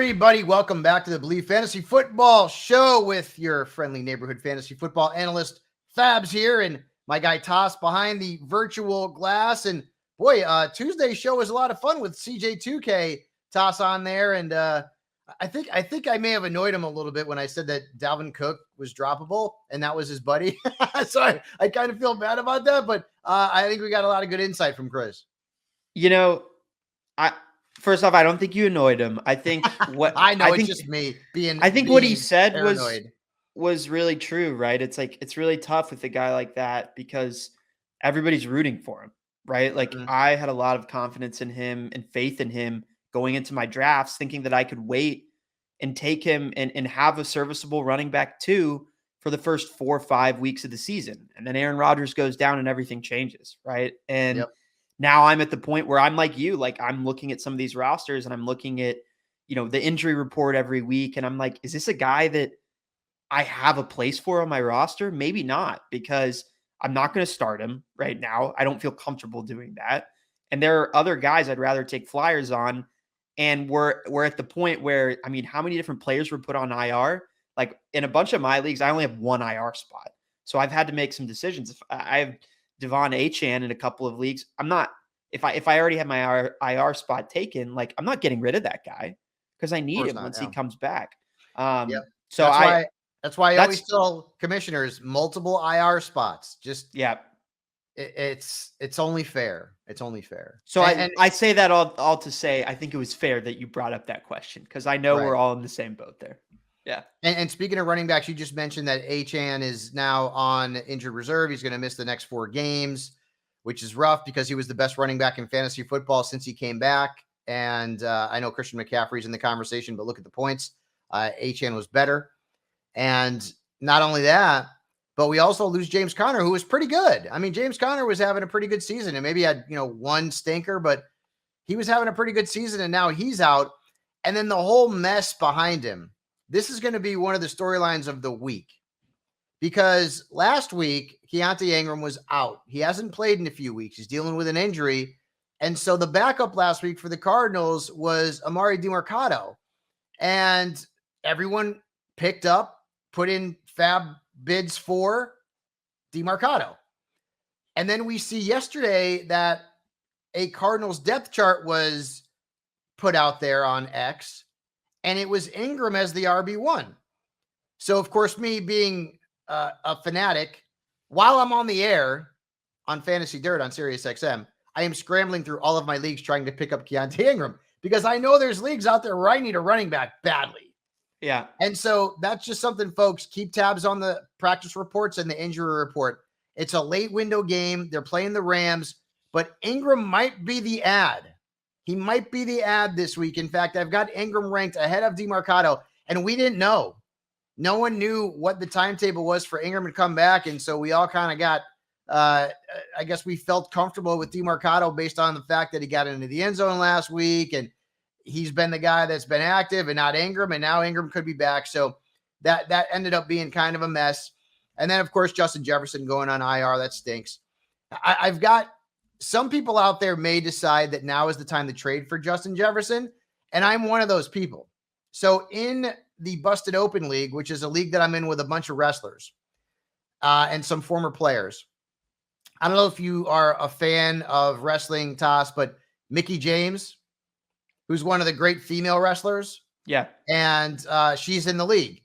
everybody. Welcome back to the Believe Fantasy Football Show with your friendly neighborhood fantasy football analyst, Fabs here, and my guy Tass behind the virtual glass. And boy, Tuesday's show was a lot of fun with CJ2K Tass on there. And I think I may have annoyed him a little bit when I said that Dalvin Cook was droppable and that was his buddy. So I kind of feel bad about that, but I think we got a lot of good insight from Chris. First off, I don't think you annoyed him. I think what it's just me being. I think what he said paranoid. was really true, right? It's like it's really tough with a guy like that because everybody's rooting for him, right? Like I had a lot of confidence in him and faith in him going into my drafts, thinking that I could wait and take him and have a serviceable running back too for the first 4 or 5 weeks of the season, and then Aaron Rodgers goes down and everything changes, right? And now I'm at the point where I'm like you, like I'm looking at some of these rosters and I'm looking at, the injury report every week. And I'm like, is this a guy that I have a place for on my roster? Maybe not, because I'm not going to start him right now. I don't feel comfortable doing that. And there are other guys I'd rather take flyers on. And we're at the point where, how many different players were put on IR? Like in a bunch of my leagues, I only have one IR spot. So I've had to make some decisions. If I have Devon Achane in a couple of leagues, I'm not, if I already have my IR spot taken, like I'm not getting rid of that guy because I need him once he comes back. So that's why I always tell commissioners multiple IR spots. Just it's only fair. It's only fair. So I say that all to say I think it was fair that you brought up that question because I know we're all in the same boat there. Yeah. And speaking of running backs, you just mentioned that Achane is now on injured reserve. He's going to miss the next 4 games, which is rough because he was the best running back in fantasy football since he came back. And I know Christian McCaffrey's in the conversation, but look at the points. Achane was better. And not only that, but we also lose James Conner, who was pretty good. James Conner was having a pretty good season and maybe had, one stinker, but he was having a pretty good season and now he's out. And then the whole mess behind him. This is going to be one of the storylines of the week because last week, Keontae Ingram was out. He hasn't played in a few weeks. He's dealing with an injury. And so the backup last week for the Cardinals was Amari DiMercato. And everyone put in fab bids for DiMercato. And then we see yesterday that a Cardinals depth chart was put out there on X. And it was Ingram as the RB1. So, of course, me being a fanatic, while I'm on the air on Fantasy Dirt on SiriusXM, I am scrambling through all of my leagues trying to pick up Keontae Ingram because I know there's leagues out there where I need a running back badly. Yeah. And so that's just something, folks, keep tabs on the practice reports and the injury report. It's a late window game. They're playing the Rams, but Ingram might be the ad. He might be the ad this week. In fact, I've got Ingram ranked ahead of DiMercato, and we didn't know. No one knew what the timetable was for Ingram to come back, and so we all kind of got, I guess we felt comfortable with DiMercato based on the fact that he got into the end zone last week, and he's been the guy that's been active and not Ingram, and now Ingram could be back. So that ended up being kind of a mess. And then, of course, Justin Jefferson going on IR. That stinks. I've got some people out there may decide that now is the time to trade for Justin Jefferson, and I'm one of those people. So in the Busted Open League, which is a league that I'm in with a bunch of wrestlers and some former players, I don't know if you are a fan of wrestling, Tass, but Mickie James, who's one of the great female wrestlers. Yeah. And she's in the league.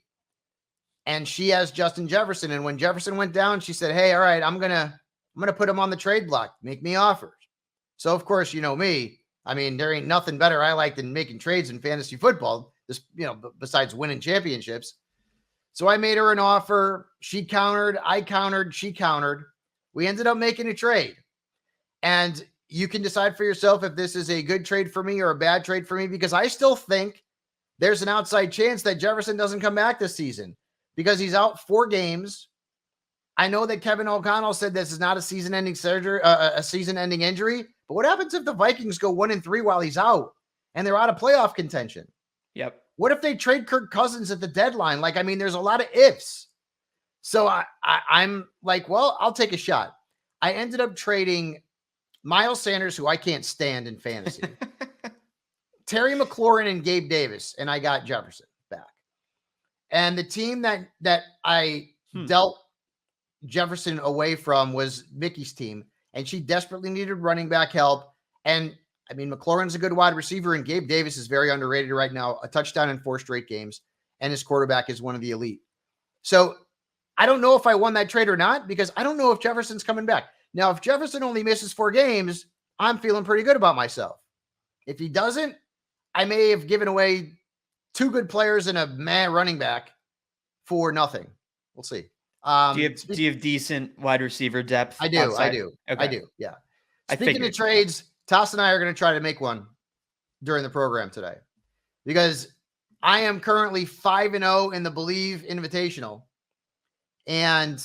And she has Justin Jefferson. And when Jefferson went down, she said, hey, all right, I'm going to put him on the trade block. Make me offers. So, of course, you know me. There ain't nothing better I like than making trades in fantasy football, besides winning championships. So I made her an offer. She countered. I countered. She countered. We ended up making a trade. And you can decide for yourself if this is a good trade for me or a bad trade for me, because I still think there's an outside chance that Jefferson doesn't come back this season because he's out 4 games. I know that Kevin O'Connell said this is not a season-ending surgery, a season-ending injury. But what happens if the Vikings go 1-3 while he's out and they're out of playoff contention? Yep. What if they trade Kirk Cousins at the deadline? There's a lot of ifs. So I'm like, well, I'll take a shot. I ended up trading Miles Sanders, who I can't stand in fantasy, Terry McLaurin and Gabe Davis, and I got Jefferson back. And the team that I dealt Jefferson away from was Mickey's team, and she desperately needed running back help. And I mean, McLaurin's a good wide receiver, and Gabe Davis is very underrated right now. A touchdown in 4 straight games, and his quarterback is one of the elite. So I don't know if I won that trade or not, because I don't know if Jefferson's coming back. Now, if Jefferson only misses 4 games, I'm feeling pretty good about myself. If he doesn't, I may have given away 2 good players and a running back for nothing. We'll see. Do you have decent wide receiver depth? I do. Okay. I do. Yeah. I Speaking of trades, Tass and I are going to try to make one during the program today, because I am currently 5-0 in the Believe Invitational, and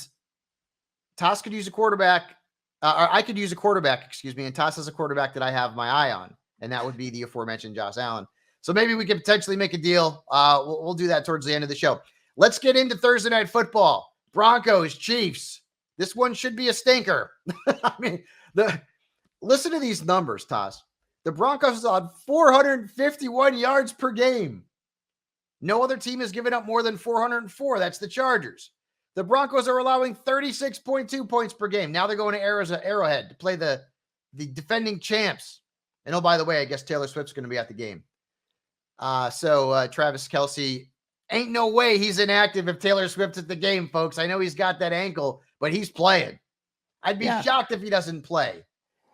Tass could use a quarterback, or I could use a quarterback, excuse me, and Tass has a quarterback that I have my eye on, and that would be the aforementioned Josh Allen. So maybe we could potentially make a deal. We'll do that towards the end of the show. Let's get into Thursday Night Football. Broncos, Chiefs. This one should be a stinker. I mean, listen to these numbers, Tass. The Broncos are on 451 yards per game. No other team has given up more than 404. That's the Chargers. The Broncos are allowing 36.2 points per game. Now they're going to Arrowhead to play the defending champs. And oh, by the way, I guess Taylor Swift's going to be at the game. So Travis Kelce, ain't no way he's inactive if Taylor Swift's at the game, folks. I know he's got that ankle, but he's playing. I'd be shocked if he doesn't play.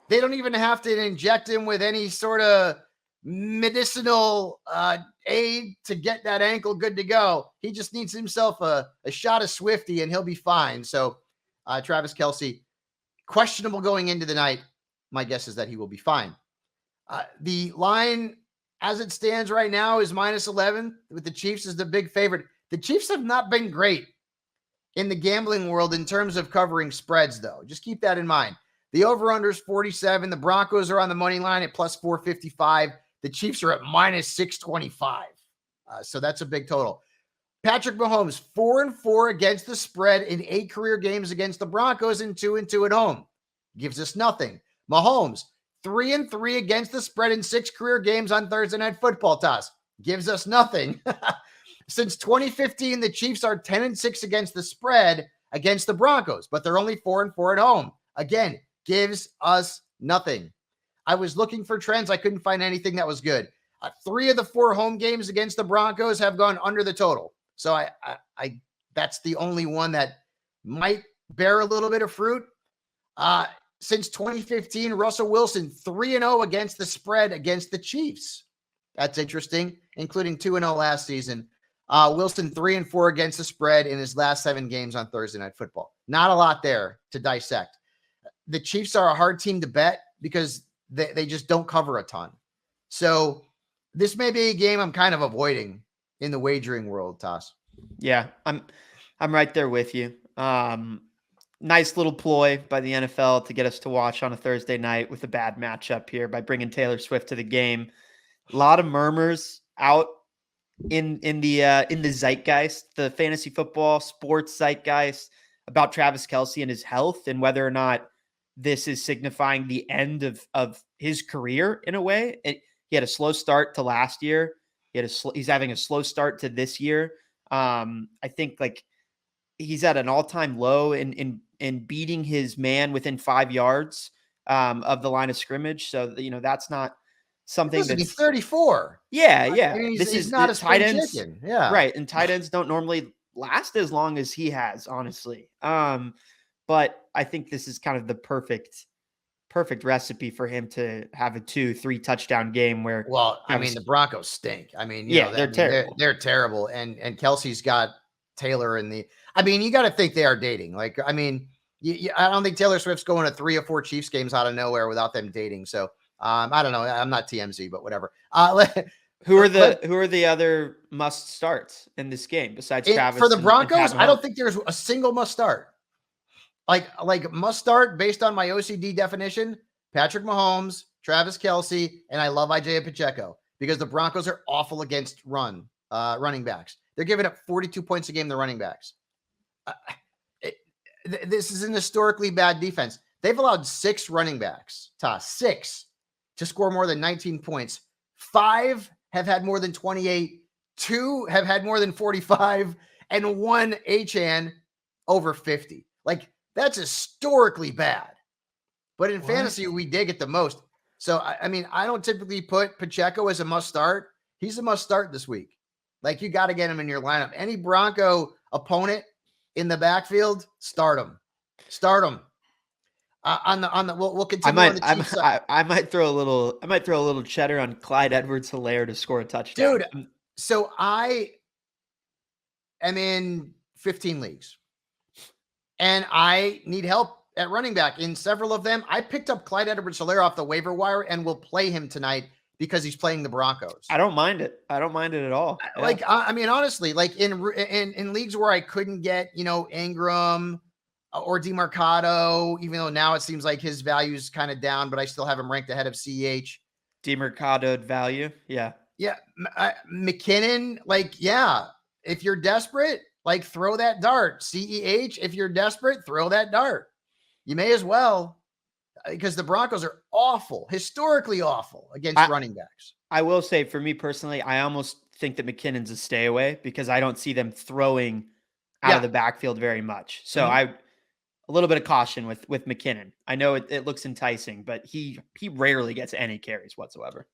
They don't even have to inject him with any sort of medicinal aid to get that ankle good to go. He just needs himself a shot of Swifty, and he'll be fine. So Travis Kelce, questionable going into the night. My guess is that he will be fine. The line, as it stands right now, is -11, with the Chiefs as the big favorite. The Chiefs have not been great in the gambling world in terms of covering spreads, though. Just keep that in mind. The over-under is 47. The Broncos are on the money line at +455. The Chiefs are at -625. So that's a big total. Patrick Mahomes, 4-4 against the spread in 8 career games against the Broncos, and 2-2 at home. Gives us nothing. Mahomes, 3-3 against the spread in 6 career games on Thursday Night Football, Tass. Gives us nothing. Since 2015, the Chiefs are 10-6 against the spread against the Broncos, but they're only 4-4 at home. Again, gives us nothing. I was looking for trends. I couldn't find anything that was good. 3 of the 4 home games against the Broncos have gone under the total. So I that's the only one that might bear a little bit of fruit. Since 2015, Russell Wilson 3-0 against the spread against the Chiefs. That's interesting, including 2-0 last season. Wilson 3-4 against the spread in his last 7 games on Thursday Night Football. Not a lot there to dissect. The Chiefs are a hard team to bet because they just don't cover a ton. So this may be a game I'm kind of avoiding in the wagering world, Tass. Yeah, I'm right there with you. Nice little ploy by the NFL to get us to watch on a Thursday night with a bad matchup here by bringing Taylor Swift to the game. A lot of murmurs out in the zeitgeist, the fantasy football sports zeitgeist, about Travis Kelce and his health, and whether or not this is signifying the end of his career in a way. He had a slow start to last year. He's having a slow start to this year. I think like he's at an all-time low in beating his man within 5 yards of the line of scrimmage. So, that's not something that's... He's 34. Yeah. I mean, he's not a tight end. Yeah. Right. And tight ends don't normally last as long as he has, honestly. But I think this is kind of the perfect recipe for him to have a 2-3 touchdown game where... Well, I mean, the Broncos stink. I mean, they're terrible. They're terrible. And Kelce's got Taylor in the... I mean, you got to think they are dating. Like, I mean, I don't think Taylor Swift's going to 3 or 4 Chiefs games out of nowhere without them dating. So I don't know. I'm not TMZ, but whatever. Who are the other must starts in this game besides Travis? For the Broncos, I don't think there's a single must start. Like must start based on my OCD definition: Patrick Mahomes, Travis Kelce, and I love Isaiah Pacheco, because the Broncos are awful against running backs. They're giving up 42 points a game to running backs. This is an historically bad defense. They've allowed 6 running backs, 6, to score more than 19 points 5 have had more than 28, 2 have had more than 45, and 1 Achane over 50. Like, that's historically bad. But in fantasy, we dig it the most. So, I mean, I don't typically put Pacheco as a must start. He's a must start this week. Like, you got to get him in your lineup. Any Bronco opponent in the backfield, start him. Start him. We'll continue on the Chiefs side. I might throw a little cheddar on Clyde Edwards-Helaire to score a touchdown. Dude, so I am in 15 leagues and I need help at running back. In several of them, I picked up Clyde Edwards-Helaire off the waiver wire and will play him tonight because he's playing the Broncos. I don't mind it. I don't mind it at all. Yeah. Like, I mean, honestly, like in leagues where I couldn't get, Ingram or DeMarcado, even though now it seems like his value is kind of down, but I still have him ranked ahead of CEH. DeMarcado value. Yeah. Yeah. McKinnon, like, yeah, if you're desperate, like, throw that dart. CEH, if you're desperate, throw that dart. You may as well, because the Broncos are awful, historically awful against running backs. I will say, for me personally, I almost think that McKinnon's a stay away because I don't see them throwing out of the backfield very much. So a little bit of caution with McKinnon. I know it looks enticing, but he rarely gets any carries whatsoever.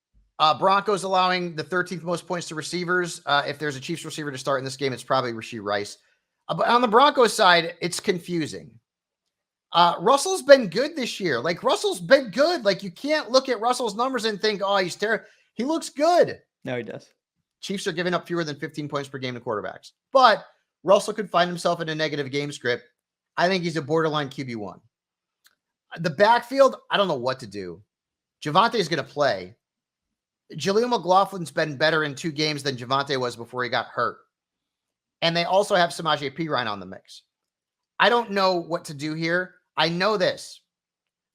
Broncos allowing the 13th most points to receivers. If there's a Chiefs receiver to start in this game, it's probably Rashee Rice. But on the Broncos side, it's confusing. Russell's been good this year. Like, Russell's been good. Like, you can't look at Russell's numbers and think, oh, he's terrible. He looks good. No, he does. Chiefs are giving up fewer than 15 points per game to quarterbacks. But Russell could find himself in a negative game script. I think he's a borderline QB1. The backfield, I don't know what to do. Javonte is going to play. Jaleel McLaughlin's been better in 2 games than Javonte was before he got hurt. And they also have Samaje Perine on the mix. I don't know what to do here. I know this.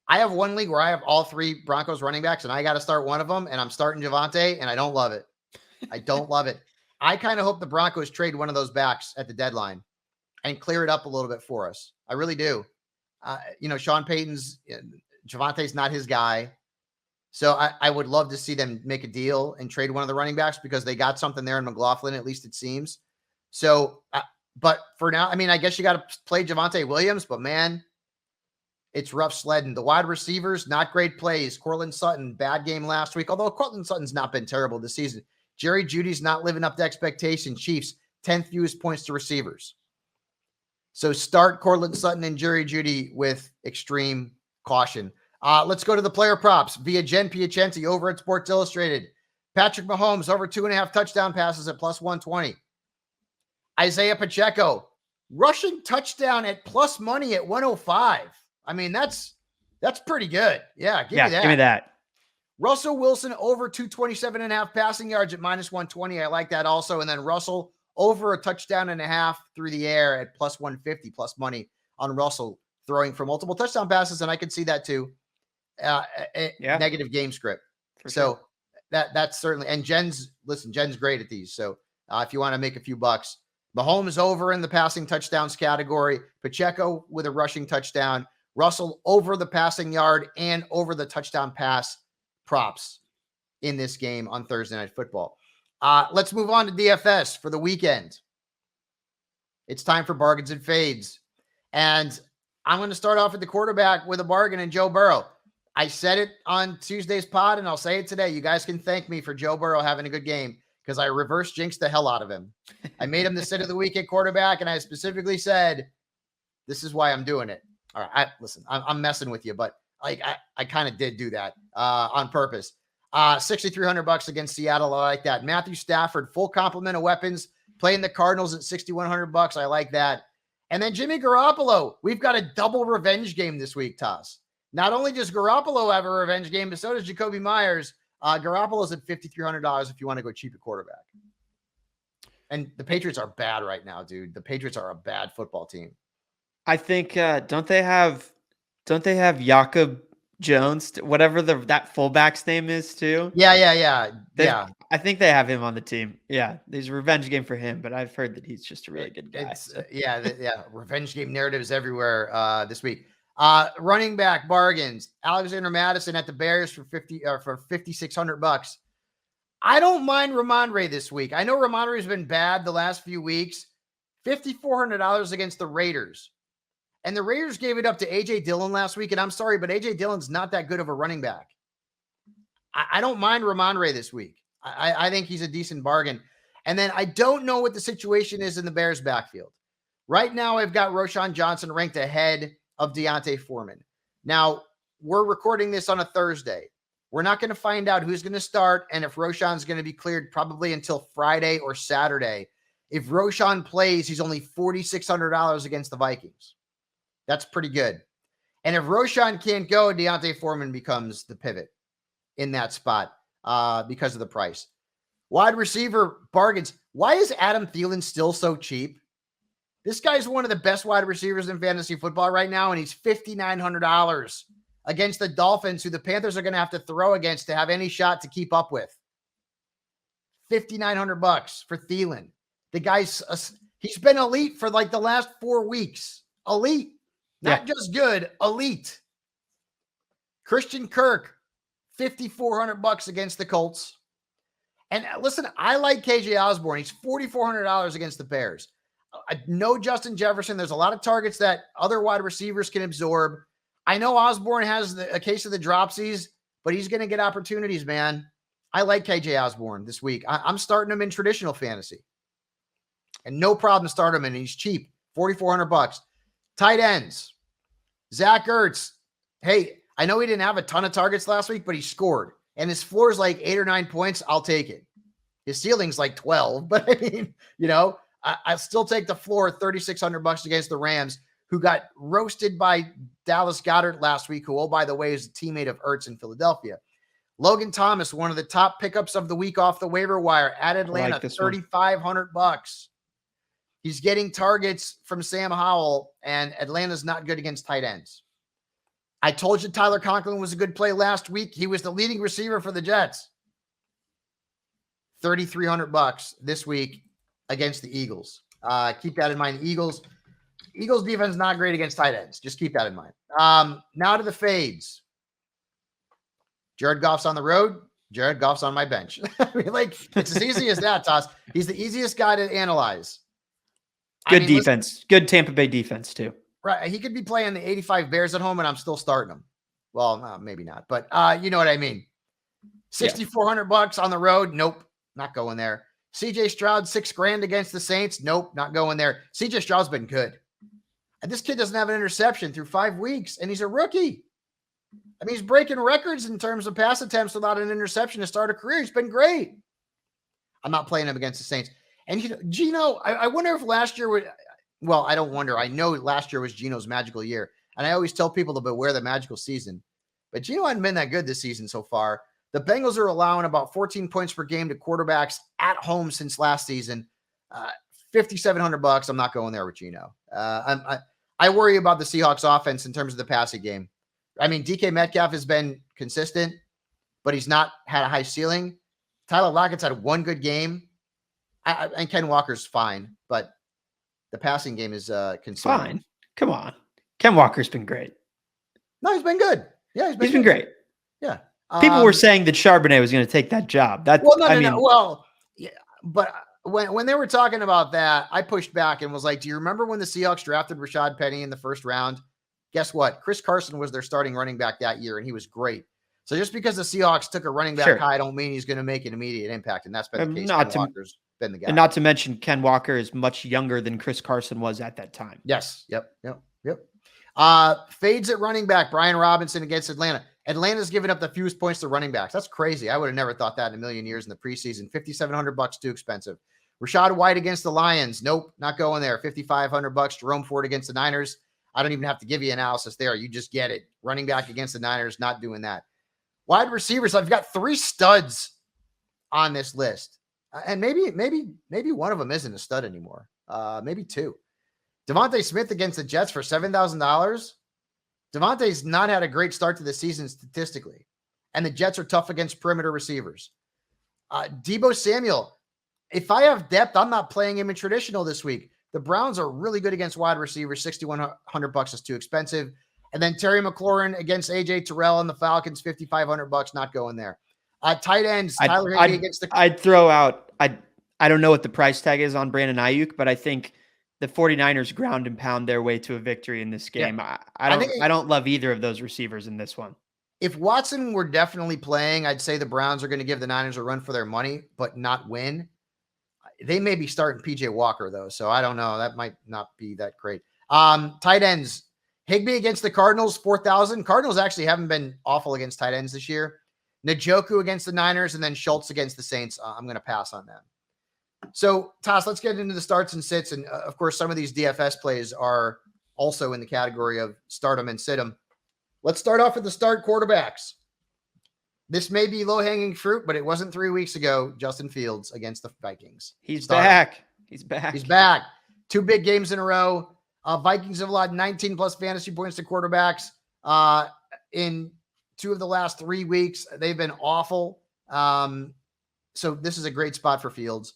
I have one league where I have all 3 Broncos running backs, and I got to start one of them, and I'm starting Javonte, and I don't love it. I don't love it. I kind of hope the Broncos trade one of those backs at the deadline and clear it up a little bit for us. I really do. Sean Payton's, Javonte's not his guy. So I would love to see them make a deal and trade one of the running backs because they got something there in McLaughlin, at least it seems. So, but for now, I mean, I guess you got to play Javonte Williams, but man, it's rough sledding. The wide receivers, not great plays. Courtland Sutton, bad game last week, although Courtland Sutton's not been terrible this season. Jerry Jeudy's not living up to expectation. Chiefs, 10th fewest points to receivers. So start Courtland Sutton and Jerry Jeudy with extreme caution. Let's go to the player props via Jen Piacenti over at Sports Illustrated. Patrick Mahomes over 2.5 touchdown passes at plus 120. Isaiah Pacheco, rushing touchdown at plus money at 105. I mean, that's pretty good. Yeah, give me that. Russell Wilson over 227.5 passing yards at minus 120. I like that also. And then Russell over a touchdown and a half through the air at plus 150 plus money on Russell throwing for multiple touchdown passes. And I could see that too. Negative game script. So that's certainly, and Jen's great at these. So if you want to make a few bucks, Mahomes over in the passing touchdowns category, Pacheco with a rushing touchdown, Russell over the passing yard and over the touchdown pass props in this game on Thursday Night Football. Let's move on to DFS for the weekend. It's time for bargains and fades. And I'm going to start off at the quarterback with a bargain in Joe Burrow. I said it on Tuesday's pod, and I'll say it today. You guys can thank me for Joe Burrow having a good game because I reverse jinxed the hell out of him. I made him the sit of the week at quarterback, and I specifically said, this is why I'm doing it. All right, I'm messing with you, but I kind of did do that on purpose. $6,300 against Seattle. I like that. Matthew Stafford, full complement of weapons, playing the Cardinals at $6,100. I like that. And then Jimmy Garoppolo. We've got a double revenge game this week, Tass. Not only does Garoppolo have a revenge game, but so does Jacoby Myers. Garoppolo's at $5,300 if you want to go cheap at quarterback. And the Patriots are bad right now, dude. The Patriots are a bad football team. I think don't they have Jakob Jones, whatever that fullback's name is too? Yeah. I think they have him on the team. Yeah, there's a revenge game for him, but I've heard that he's just a really good guy. Revenge game narratives everywhere this week. Running back bargains. Alexander Madison at the Bears for $5,600. I don't mind Ramondre this week. I know Ramondre's been bad the last few weeks. $5,400 against the Raiders. And the Raiders gave it up to A.J. Dillon last week. And I'm sorry, but A.J. Dillon's not that good of a running back. I don't mind Ramondre this week. I think he's a decent bargain. And then I don't know what the situation is in the Bears backfield. Right now, I've got Roschon Johnson ranked ahead of Deontay Foreman. Now, we're recording this on a Thursday. We're not going to find out who's going to start and if Roschon's going to be cleared probably until Friday or Saturday. If Roschon plays, he's only $4,600 against the Vikings. That's pretty good. And if Roschon can't go, Deontay Foreman becomes the pivot in that spot because of the price. Wide receiver bargains. Why is Adam Thielen still so cheap? This guy's one of the best wide receivers in fantasy football right now, and he's $5,900 against the Dolphins, who the Panthers are going to have to throw against to have any shot to keep up with. $5,900 for Thielen. The guy's he's been elite for like the last 4 weeks. Elite, not just good, elite. Christian Kirk, $5,400 against the Colts. And listen, I like KJ Osborne. He's $4,400 against the Bears. No Justin Jefferson. There's a lot of targets that other wide receivers can absorb. I know Osborne has a case of the dropsies, but he's going to get opportunities, man. I like KJ Osborne this week. I'm starting him in traditional fantasy. And no problem to start him in. He's cheap, $4,400. Tight ends. Zach Ertz. Hey, I know he didn't have a ton of targets last week, but he scored. And his floor is like 8 or 9 points. I'll take it. His ceiling's like 12. But I mean, I'll still take the floor, $3,600 against the Rams, who got roasted by Dallas Goedert last week, who, oh, by the way, is a teammate of Ertz in Philadelphia. Logan Thomas, one of the top pickups of the week off the waiver wire at Atlanta, like $3,500. He's getting targets from Sam Howell, and Atlanta's not good against tight ends. I told you Tyler Conklin was a good play last week. He was the leading receiver for the Jets. $3,300 this week against the Eagles. Keep that in mind. The Eagles defense is not great against tight ends. Just keep that in mind. Now to the fades. Jared Goff's on the road. Jared Goff's on my bench. I mean, like, it's as easy as that, Tass. He's the easiest guy to analyze. Good defense. Listen, good Tampa Bay defense, too. Right. He could be playing the 85 Bears at home, and I'm still starting him. Well, maybe not. But you know what I mean. $6,400 on the road. Nope. Not going there. CJ Stroud, $6,000 against the Saints. Nope. Not going there. CJ Stroud's been good. And this kid doesn't have an interception through 5 weeks, and he's a rookie. I mean, he's breaking records in terms of pass attempts without an interception to start a career. He's been great. I'm not playing him against the Saints. And Gino, I wonder if last year would. Well, I don't wonder. I know last year was Gino's magical year. And I always tell people to beware the magical season. But Gino hadn't been that good this season so far. The Bengals are allowing about 14 points per game to quarterbacks at home since last season. $5,700. I'm not going there with Gino. I worry about the Seahawks offense in terms of the passing game. I mean, DK Metcalf has been consistent, but he's not had a high ceiling. Tyler Lockett's had one good game. And Ken Walker's fine, but the passing game is concerning. Fine. Come on. Ken Walker's been great. No, he's been good. Yeah, he's been great. Yeah. People were saying that Charbonnet was going to take that job. No. Well, yeah, but when they were talking about that, I pushed back and was like, do you remember when the Seahawks drafted Rashad Penny in the first round? Guess what? Chris Carson was their starting running back that year, and he was great. So just because the Seahawks took a running back high, don't mean he's going to make an immediate impact, and that's been the case. Ken Walker's been the guy. And not to mention Ken Walker is much younger than Chris Carson was at that time. Yes. Yep. Fades at running back, Brian Robinson against Atlanta. Atlanta's given up the fewest points to running backs. That's crazy. I would have never thought that in a million years in the preseason. $5,700 too expensive. Rashad White against the Lions. Nope, not going there. $5,500. Jerome Ford against the Niners. I don't even have to give you analysis there. You just get it. Running back against the Niners, not doing that. Wide receivers, I've got 3 studs on this list. And maybe one of them isn't a stud anymore. Maybe 2. Devontae Smith against the Jets for $7,000. Devontae's not had a great start to the season statistically. And the Jets are tough against perimeter receivers. Deebo Samuel, if I have depth, I'm not playing him in traditional this week. The Browns are really good against wide receivers. $6,100 is too expensive. And then Terry McLaurin against AJ Terrell and the Falcons, $5,500, not going there. Tight ends, Tyler Higbee against the. I'd throw out. I don't know what the price tag is on Brandon Ayuk, but I think the 49ers ground and pound their way to a victory in this game. Yeah. I don't love either of those receivers in this one. If Watson were definitely playing, I'd say the Browns are going to give the Niners a run for their money, but not win. They may be starting PJ Walker though, so I don't know. That might not be that great. Tight ends, Higbee against the Cardinals, 4,000. Cardinals actually haven't been awful against tight ends this year. Njoku against the Niners, and then Schultz against the Saints. I'm going to pass on them. So, Tass, let's get into the starts and sits. And, of course, some of these DFS plays are also in the category of start them and sit them. Let's start off with the start quarterbacks. This may be low-hanging fruit, but it wasn't 3 weeks ago. Justin Fields against the Vikings. He's back. He's back. 2 big games in a row. Vikings have allowed 19-plus fantasy points to quarterbacks in 2 of the last 3 weeks. They've been awful. So this is a great spot for Fields.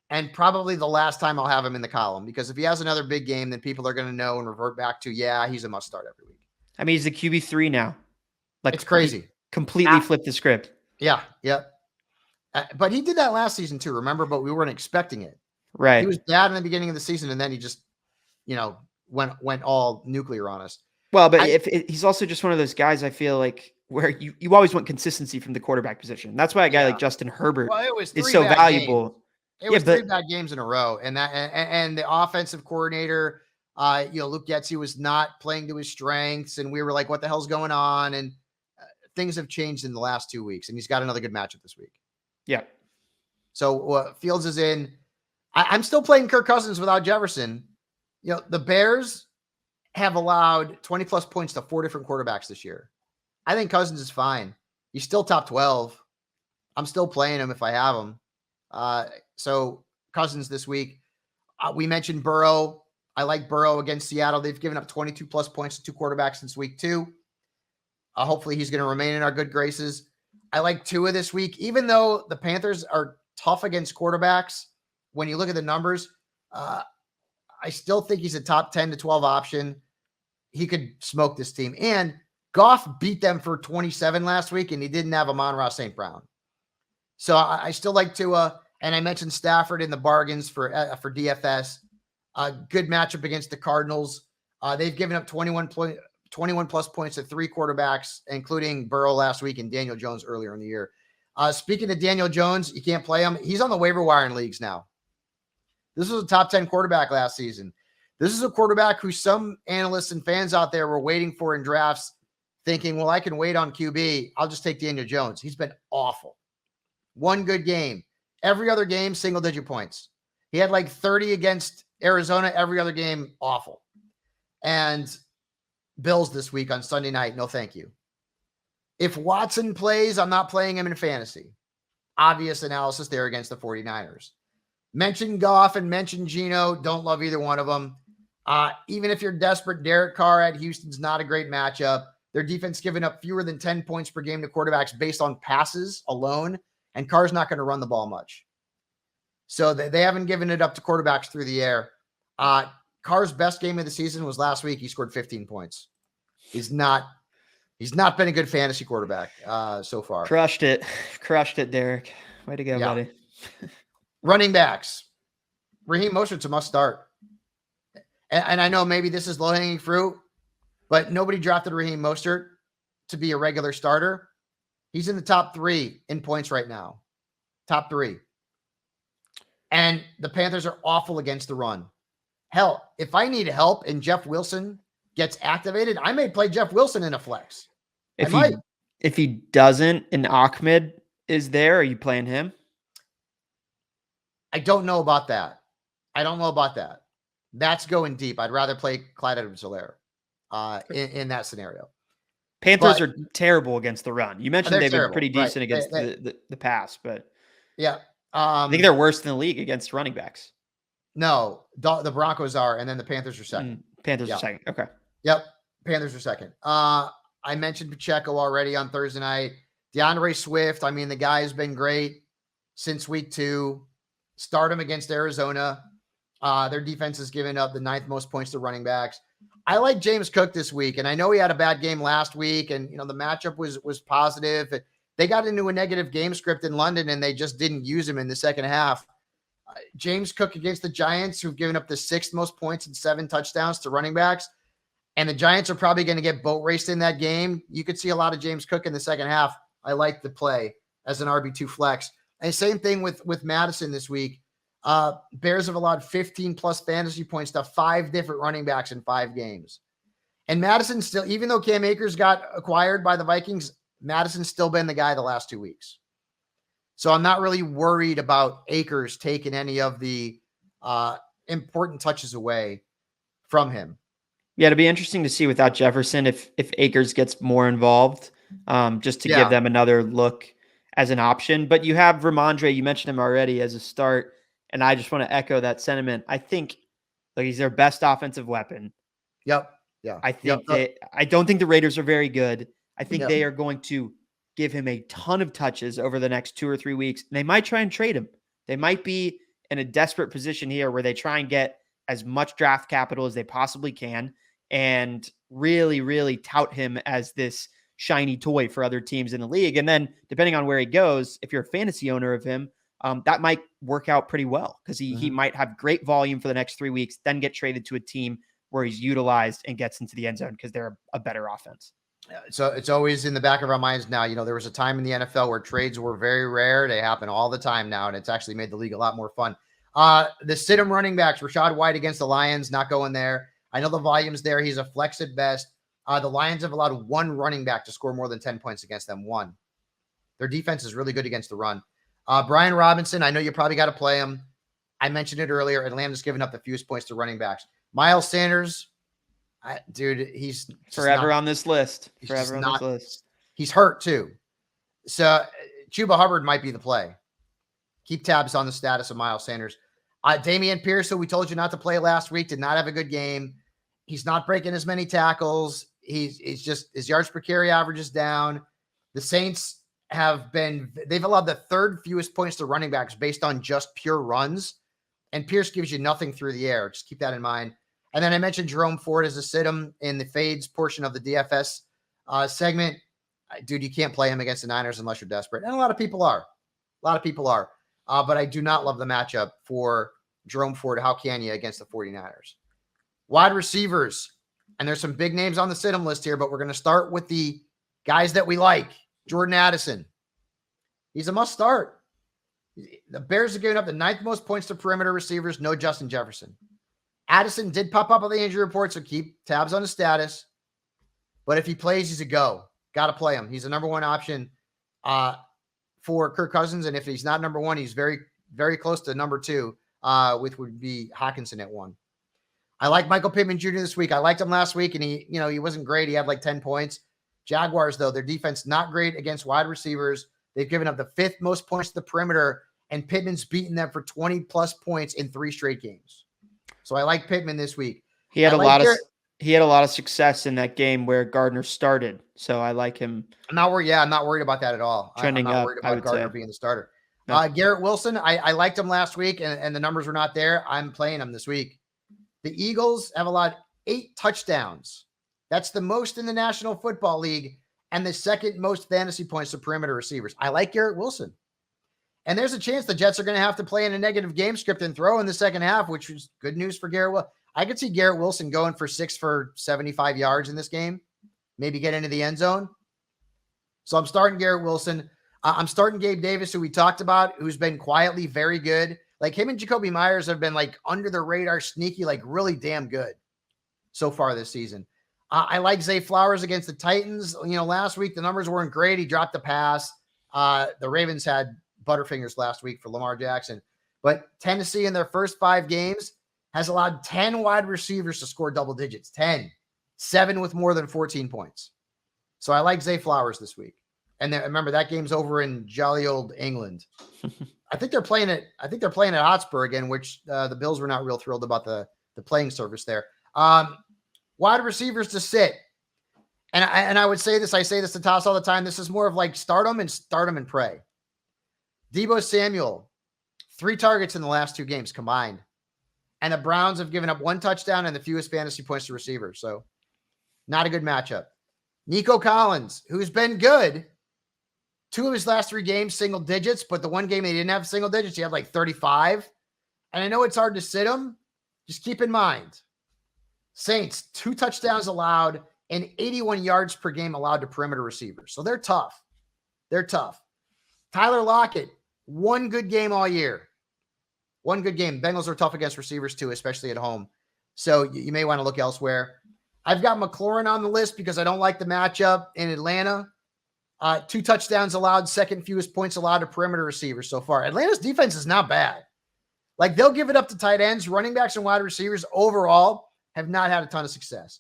And probably the last time I'll have him in the column, because if he has another big game, then people are going to know and revert back to, yeah, he's a must start every week. I mean, he's the QB3 now. Like, it's crazy. Completely flipped the script. Yeah. But he did that last season too, remember? But we weren't expecting it. Right. He was bad in the beginning of the season, and then he just, went all nuclear on us. Well, but he's also just one of those guys, I feel like, where you always want consistency from the quarterback position. That's why a guy like Justin Herbert is so valuable. Games. It was 3 bad games in a row, and the offensive coordinator, Luke Getsy was not playing to his strengths, and we were like, "What the hell's going on?" And things have changed in the last 2 weeks, and he's got another good matchup this week. Yeah. So Fields is in. I'm still playing Kirk Cousins without Jefferson. The Bears have allowed 20-plus points to 4 different quarterbacks this year. I think Cousins is fine. He's still top 12. I'm still playing him if I have him. So Cousins this week. We mentioned Burrow. I like Burrow against Seattle. They've given up 22-plus points to 2 quarterbacks since week 2. Hopefully he's going to remain in our good graces. I like Tua this week, even though the Panthers are tough against quarterbacks. When you look at the numbers, I still think he's a top 10 to 12 option. He could smoke this team. And Goff beat them for 27 last week, and he didn't have Amon-Ra St. Brown. So I still like Tua. And I mentioned Stafford in the bargains for DFS. Good matchup against the Cardinals. They've given up 21-plus points to 3 quarterbacks, including Burrow last week and Daniel Jones earlier in the year. Speaking of Daniel Jones, you can't play him. He's on the waiver wire in leagues now. This was a top 10 quarterback last season. This is a quarterback who some analysts and fans out there were waiting for in drafts, thinking, well, I can wait on QB. I'll just take Daniel Jones. He's been awful. 1 good game. Every other game, single-digit points. He had like 30 against Arizona. Every other game, awful. And Bills this week on Sunday night, no thank you. If Watson plays, I'm not playing him in fantasy. Obvious analysis there against the 49ers. Mention Goff and mention Geno. Don't love either one of them. Even if you're desperate, Derek Carr at Houston's not a great matchup. Their defense giving up fewer than 10 points per game to quarterbacks based on passes alone, and Carr's not going to run the ball much. So they haven't given it up to quarterbacks through the air. Carr's best game of the season was last week. He scored 15 points. He's not been a good fantasy quarterback so far. Crushed it, Derek. Way to go, buddy. Running backs. Raheem Mostert's a must start. And I know maybe this is low-hanging fruit, but nobody drafted Raheem Mostert to be a regular starter. He's in the top 3 in points right now. Top 3. And the Panthers are awful against the run. Hell, if I need help and Jeff Wilson gets activated, I may play Jeff Wilson in a flex. If he doesn't and Ahmed is there, are you playing him? I don't know about that. That's going deep. I'd rather play Clyde Edwards-Helaire in that scenario. Panthers are terrible against the run. You mentioned they've been pretty decent against the pass, but yeah. I think they're worse than the league against running backs. No, the Broncos are, and then the Panthers are second. Panthers are second. Okay. Yep. Panthers are second. I mentioned Pacheco already on Thursday night. DeAndre Swift. I mean, the guy has been great since week 2. Start him against Arizona. Their defense has given up the 9th most points to running backs. I like James Cook this week, and I know he had a bad game last week, and the matchup was positive. they got into a negative game script in London and they just didn't use him in the second half. James Cook against the Giants, who've given up the 6th most points and 7 touchdowns to running backs. And the Giants are probably going to get boat raced in that game. You could see a lot of James Cook in the second half. I like the play as an RB2 flex. And same thing with Madison this week. Bears have allowed 15 plus fantasy points to 5 different running backs in 5 games. And Madison still, even though Cam Akers got acquired by the Vikings, Madison's still been the guy the last 2 weeks. So I'm not really worried about Akers taking any of the important touches away from him. Yeah, it'll be interesting to see without Jefferson if Akers gets more involved, just to give them another look as an option. But you have Ramondre, you mentioned him already as a start, and I just want to echo that sentiment. I think he's their best offensive weapon. Yep. Yeah. I think I don't think the Raiders are very good. I think they are going to give him a ton of touches over the next 2 or 3 weeks. And they might try and trade him. They might be in a desperate position here where they try and get as much draft capital as they possibly can and really, really tout him as this shiny toy for other teams in the league. And then depending on where he goes, if you're a fantasy owner of him, that might work out pretty well because he might have great volume for the next 3 weeks, then get traded to a team where he's utilized and gets into the end zone because they're a better offense. So it's always in the back of our minds now. There was a time in the NFL where trades were very rare. They happen all the time now, and it's actually made the league a lot more fun. The sit-em running backs, Rachaad White against the Lions, not going there. I know the volume's there. He's a flex at best. The Lions have allowed 1 running back to score more than 10 points against them. 1. Their defense is really good against the run. Brian Robinson, I know you probably got to play him. I mentioned it earlier. Atlanta's given up the fewest points to running backs. Miles Sanders, dude, he's forever on this list. Forever on this list. He's hurt too. So Chuba Hubbard might be the play. Keep tabs on the status of Miles Sanders. Dameon Pierce, who we told you not to play last week, did not have a good game. He's not breaking as many tackles. He's just, his yards per carry average is down. The Saints they've allowed the 3rd fewest points to running backs based on just pure runs. And Pierce gives you nothing through the air. Just keep that in mind. And then I mentioned Jerome Ford as a sit-em in the fades portion of the DFS segment. Dude, you can't play him against the Niners unless you're desperate. And a lot of people are. But I do not love the matchup for Jerome Ford. How can you against the 49ers? Wide receivers. And there's some big names on the sit-em list here, but we're going to start with the guys that we like. Jordan Addison. He's a must start. The Bears are giving up the 9th most points to perimeter receivers. No Justin Jefferson. Addison did pop up on the injury report, so keep tabs on his status. But if he plays, he's a go. Got to play him. He's the number 1 option for Kirk Cousins. And if he's not number 1, he's very, very close to number 2, which would be Hawkinson at 1. I like Michael Pittman Jr. this week. I liked him last week, and he wasn't great. He had like 10 points. Jaguars, though, their defense not great against wide receivers. They've given up the 5th most points to the perimeter, and Pittman's beaten them for 20-plus points in 3 straight games. So I like Pittman this week. He had a lot of success in that game where Gardner started. So I like him. I'm not worried about that at all. Trending I'm not up, worried about Gardner being the starter. No. Garrett Wilson, I liked him last week, and the numbers were not there. I'm playing him this week. The Eagles have allowed 8 touchdowns. That's the most in the National Football League and the 2nd most fantasy points to perimeter receivers. I like Garrett Wilson. And there's a chance the Jets are going to have to play in a negative game script and throw in the second half, which is good news for Garrett Wilson. I could see Garrett Wilson going for 6 for 75 yards in this game, maybe get into the end zone. So I'm starting Garrett Wilson. I'm starting Gabe Davis, who we talked about, who's been quietly very good. Like him and Jacoby Myers have been like under the radar, sneaky, like really damn good so far this season. I like Zay Flowers against the Titans. Last week the numbers weren't great. He dropped the pass. The Ravens had Butterfingers last week for Lamar Jackson. But Tennessee in their first 5 games has allowed 10 wide receivers to score double digits. 10. 7 with more than 14 points. So I like Zay Flowers this week. And then, remember, that game's over in jolly old England. I think they're playing at Hotspur again, which the Bills were not real thrilled about the playing service there. Wide receivers to sit. And I would say this, I say this to Tass all the time. This is more of like start them and pray. Deebo Samuel, 3 targets in the last 2 games combined. And the Browns have given up 1 touchdown and the fewest fantasy points to receivers. So not a good matchup. Nico Collins, who's been good, 2 of his last 3 games, single digits, but the one game he didn't have single digits, he had like 35. And I know it's hard to sit him. Just keep in mind, Saints, 2 touchdowns allowed and 81 yards per game allowed to perimeter receivers. So they're tough. They're tough. Tyler Lockett, 1 good game all year. 1 good game. Bengals are tough against receivers too, especially at home. So you may want to look elsewhere. I've got McLaurin on the list because I don't like the matchup in Atlanta. 2 touchdowns allowed, second fewest points allowed to perimeter receivers so far. Atlanta's defense is not bad. Like, they'll give it up to tight ends. Running backs and wide receivers overall have not had a ton of success.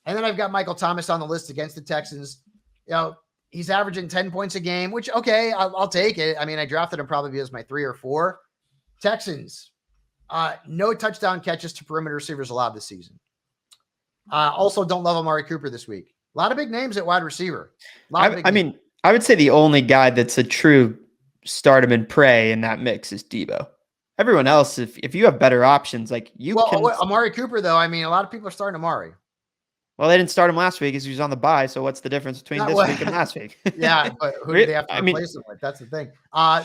And then I've got Michael Thomas on the list against the Texans. You know, he's averaging 10 points a game, which, okay, I'll take it. I mean, I drafted him probably as my 3 or 4. Texans, no touchdown catches to perimeter receivers allowed this season. Also, don't love Amari Cooper this week. A lot of big names at wide receiver. I mean, I would say the only guy that's a true start him and pray in that mix is Debo. Everyone else, if you have better options, like you can. Amari Cooper, though, I mean, a lot of people are starting Amari. Well, they didn't start him last week because he was on the bye. So what's the difference between this week and last week? Yeah, but who do they have to replace him with? That's the thing.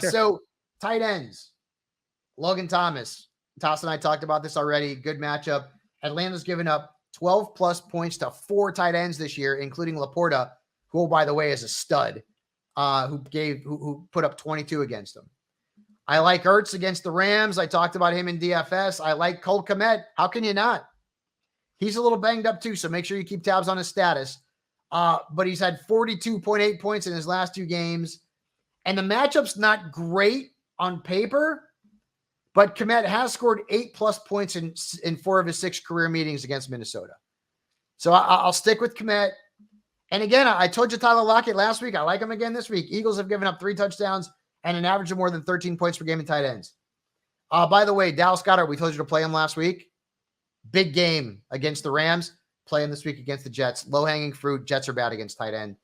Sure. So tight ends, Logan Thomas. Tass and I talked about this already. Good matchup. Atlanta's given up 12 plus points to 4 tight ends this year, including Laporta, who, by the way, is a stud, who put up 22 against them. I like Ertz against the Rams. I talked about him in DFS. I like Cole Kmet. How can you not? He's a little banged up too, so make sure you keep tabs on his status. But he's had 42.8 points in his last 2 games. And the matchup's not great on paper, but Kmet has scored 8+ points in 4 of his 6 career meetings against Minnesota. So I'll stick with Kmet. And again, I told you Tyler Lockett last week. I like him again this week. Eagles have given up 3 touchdowns and an average of more than 13 points per game in tight ends. By the way, Dallas Goedert, we told you to play him last week. Big game against the Rams. Play him this week against the Jets. Low-hanging fruit. Jets are bad against tight end.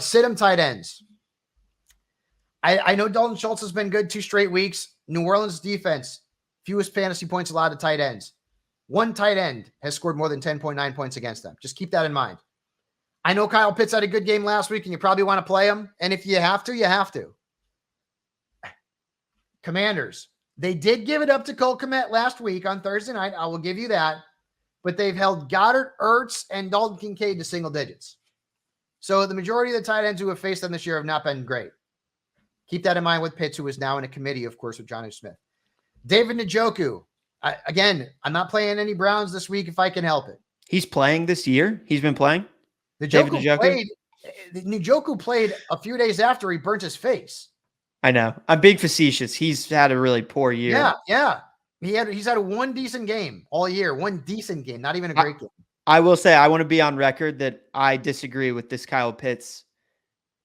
Sit him tight ends. I know Dalton Schultz has been good 2 straight weeks. New Orleans defense, fewest fantasy points allowed to tight ends. 1 tight end has scored more than 10.9 points against them. Just keep that in mind. I know Kyle Pitts had a good game last week, and you probably want to play him. And if you have to, you have to. Commanders. They did give it up to Cole Kmet last week on Thursday night. I will give you that. But they've held Goddard, Ertz, and Dalton Kincaid to single digits. So the majority of the tight ends who have faced them this year have not been great. Keep that in mind with Pitts, who is now in a committee, of course, with Jonnu Smith. David Njoku. Again, I'm not playing any Browns this week if I can help it. He's playing this year? He's been playing? Njoku played a few days after he burnt his face. I know. I'm being facetious. He's had a really poor year. Yeah. He's had 1 decent game all year. 1 decent game, not even a great game. I will say I want to be on record that I disagree with this Kyle Pitts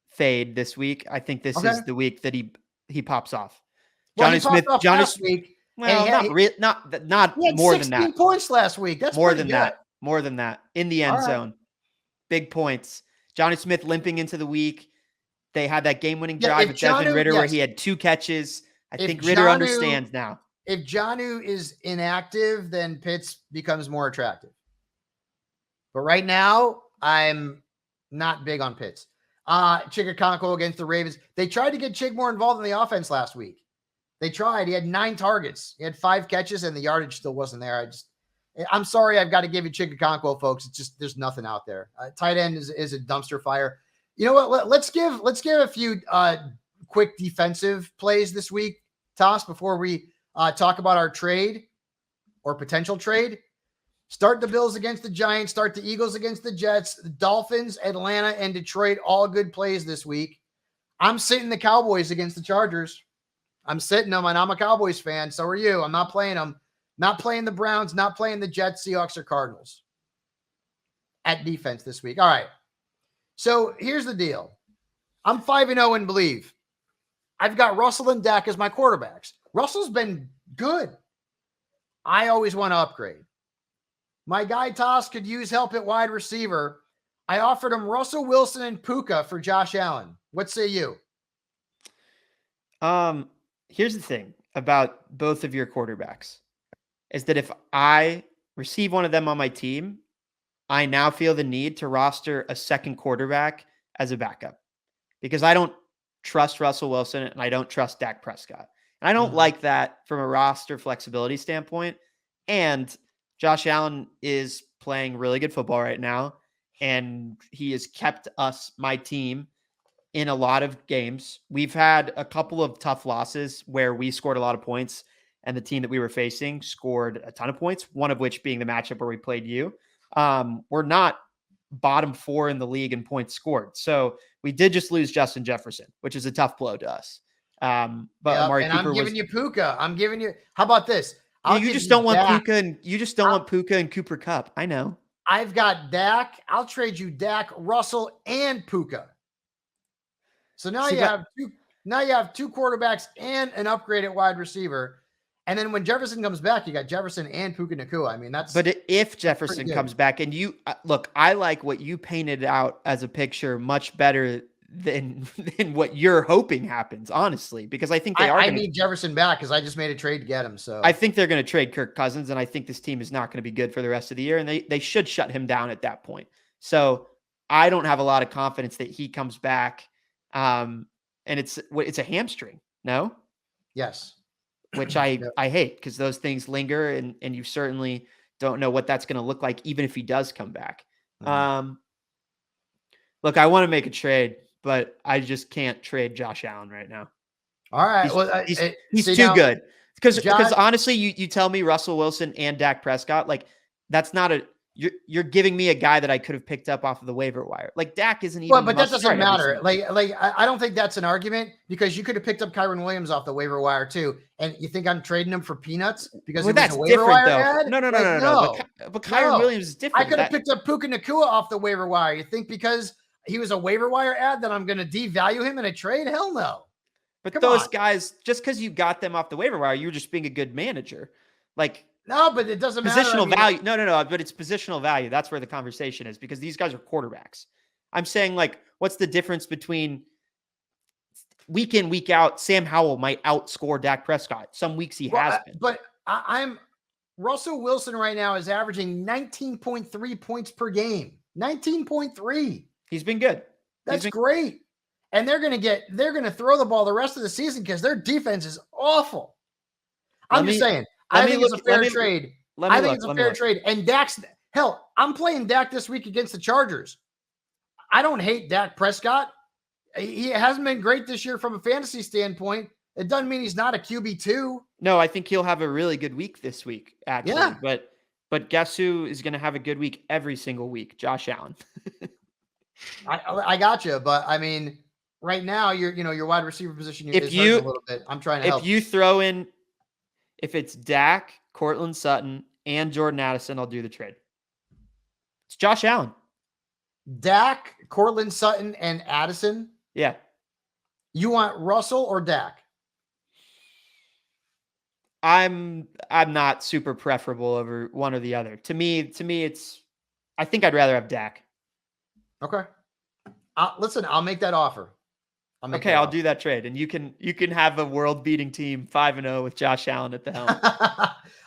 fade this week. I think this is the week that he pops off. Jonnu Smith last week. Well, not he had more than that. 16 points last week. That's more than that. More than that in the end zone. Big points. Jonnu Smith limping into the week. They had that game-winning drive with Desmond Ridder where he had 2 catches. I think Ridder understands now. If Jonnu is inactive, then Pitts becomes more attractive. But right now, I'm not big on Pitts. Chigakonko against the Ravens. They tried to get Chig more involved in the offense last week. They tried. He had 9 targets. He had 5 catches, and the yardage still wasn't there. I'm sorry. I've got to give you Chigakonko, folks. It's just there's nothing out there. Tight end is a dumpster fire. You know what? Let's give a few quick defensive plays this week, Tass, before we talk about our trade or potential trade. Start the Bills against the Giants. Start the Eagles against the Jets. The Dolphins, Atlanta, and Detroit, all good plays this week. I'm sitting the Cowboys against the Chargers. I'm sitting them, and I'm a Cowboys fan. So are you. I'm not playing them. Not playing the Browns. Not playing the Jets, Seahawks, or Cardinals at defense this week. All right. So here's the deal. I'm 5-0 and believe. I've got Russell and Dak as my quarterbacks. Russell's been good. I always want to upgrade. My guy Tass could use help at wide receiver. I offered him Russell Wilson and Puka for Josh Allen. What say you? Here's the thing about both of your quarterbacks is that if I receive one of them on my team, I now feel the need to roster a second quarterback as a backup because I don't trust Russell Wilson and I don't trust Dak Prescott. And I don't like that from a roster flexibility standpoint. And Josh Allen is playing really good football right now. And he has kept my team, in a lot of games. We've had a couple of tough losses where we scored a lot of points and the team that we were facing scored a ton of points, one of which being the matchup where we played you. We're not bottom 4 in the league in points scored. So we did just lose Justin Jefferson, which is a tough blow to us. But Amari Cooper I'm giving you Puka. How about this? You just don't want Puka and Cooper Kupp. I know. I've got Dak. I'll trade you Dak, Russell, and Puka. So now you have two quarterbacks and an upgraded wide receiver. And then when Jefferson comes back, you got Jefferson and Puka Nacua. I mean, but if Jefferson comes back and you look, I like what you painted out as a picture much better than what you're hoping happens, honestly, because I think I need Jefferson back because I just made a trade to get him. So I think they're going to trade Kirk Cousins, and I think this team is not going to be good for the rest of the year, and they should shut him down at that point. So I don't have a lot of confidence that he comes back. And it's a hamstring, no? Yes. Which I hate because those things linger and you certainly don't know what that's going to look like, even if he does come back. Look, I want to make a trade, but I just can't trade Josh Allen right now. All right. He's too good. Because honestly, you tell me Russell Wilson and Dak Prescott, like that's not you're giving me a guy that I could have picked up off of the waiver wire. Like Dak isn't even. Well, but that doesn't matter. I don't think that's an argument because you could have picked up Kyron Williams off the waiver wire too. And you think I'm trading him for peanuts because that's a waiver wire ad? No. But Kyron Williams is different. I could have picked up Puka Nacua off the waiver wire. You think because he was a waiver wire ad that I'm going to devalue him in a trade? Hell no. But those guys, just because you got them off the waiver wire, you're just being a good manager. Like. No, but it doesn't matter. Positional value. No. But it's positional value. That's where the conversation is because these guys are quarterbacks. I'm saying, like, what's the difference between week in, week out? Sam Howell might outscore Dak Prescott. Some weeks he has been. But I'm Russell Wilson right now is averaging 19.3 points per game. 19.3. He's been good. That's great. And they're going to throw the ball the rest of the season because their defense is awful. I'm just saying. I think it's a fair trade. I think it's a fair trade. And I'm playing Dak this week against the Chargers. I don't hate Dak Prescott. He hasn't been great this year from a fantasy standpoint. It doesn't mean he's not a QB2. No, I think he'll have a really good week this week, actually. Yeah. But guess who is going to have a good week every single week? Josh Allen. I got you, but I mean, right now your wide receiver position is hurting a little bit. I'm trying to help. If you throw in, if it's Dak, Cortland Sutton, and Jordan Addison, I'll do the trade. It's Josh Allen. Dak, Cortland Sutton, and Addison? Yeah. You want Russell or Dak? I'm not super preferable over one or the other. To me, I think I'd rather have Dak. Okay. Listen, I'll make that offer. I'll do that trade, and you can have a world-beating team 5-0 with Josh Allen at the helm.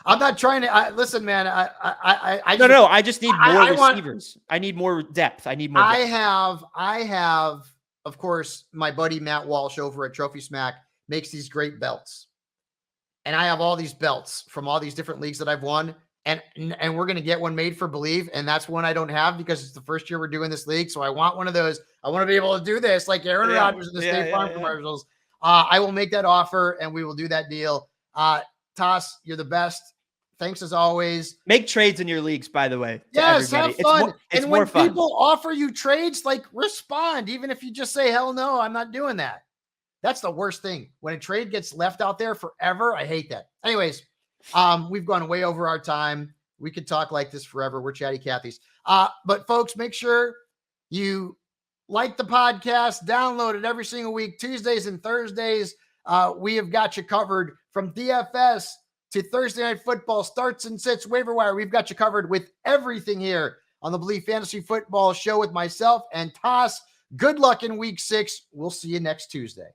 I'm not trying to. Listen, man. I just need more receivers. I need more depth. I need more. Depth. I have, of course, my buddy Matt Walsh over at Trophy Smack makes these great belts, and I have all these belts from all these different leagues that I've won. And we're going to get one made for Believe. And that's one I don't have because it's the first year we're doing this league. So I want one of those. I want to be able to do this like Aaron Rodgers in the State Farm commercials. I will make that offer and we will do that deal. Tass, you're the best. Thanks as always. Make trades in your leagues, by the way. Yes, have fun. And when people offer you trades, like respond. Even if you just say, hell no, I'm not doing that. That's the worst thing. When a trade gets left out there forever, I hate that. Anyways, we've gone way over our time. We could talk like this forever. We're Chatty Cathy's. But folks, make sure you like the podcast, download it every single week, Tuesdays and Thursdays. We have got you covered from DFS to Thursday Night Football, starts and sits, waiver wire. We've got you covered with everything here on the Believe Fantasy Football Show with myself and Tass. Good luck in week 6. We'll see you next Tuesday.